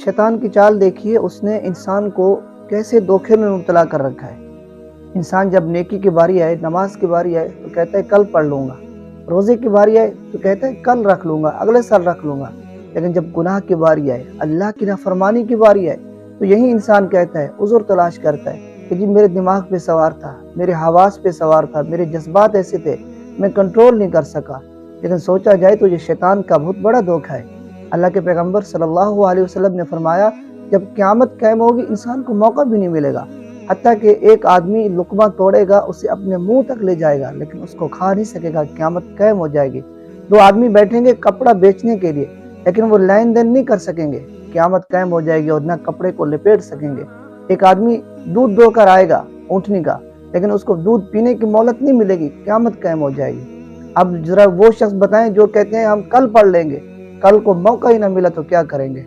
شیطان کی چال دیکھیے، اس نے انسان کو کیسے دھوکے میں مبتلا کر رکھا ہے۔ انسان جب نیکی کی باری آئے، نماز کی باری آئے تو کہتا ہے کل پڑھ لوں گا، روزے کی باری آئے تو کہتا ہے کل رکھ لوں گا، اگلے سال رکھ لوں گا۔ لیکن جب گناہ کی باری آئے، اللہ کی نافرمانی کی باری آئے تو یہی انسان کہتا ہے، عذر تلاش کرتا ہے کہ جی میرے دماغ پہ سوار تھا، میرے حواس پہ سوار تھا، میرے جذبات ایسے تھے، میں کنٹرول نہیں کر سکا۔ لیکن سوچا جائے تو یہ شیطان کا بہت بڑا دھوکہ ہے۔ اللہ کے پیغمبر صلی اللہ علیہ وسلم نے فرمایا، جب قیامت قائم ہوگی انسان کو موقع بھی نہیں ملے گا، حتیٰ کہ ایک آدمی لقمہ توڑے گا، اسے اپنے منہ تک لے جائے گا لیکن اس کو کھا نہیں سکے گا۔ قیامت قائم ہو جائے گی۔ دو آدمی بیٹھیں گے کپڑا بیچنے کے لیے، لیکن وہ لین دین نہیں کر سکیں گے، قیامت قائم ہو جائے گی اور نہ کپڑے کو لپیٹ سکیں گے۔ ایک آدمی دودھ دو کر آئے گا اونٹنی کا، لیکن اس کو دودھ پینے کی مہلت نہیں ملے گی، قیامت قائم ہو جائے گی۔ اب ذرا وہ شخص بتائیں جو کہتے ہیں ہم کل پڑھ لیں گے، کل کو موقع ہی نہ ملا تو کیا کریں گے؟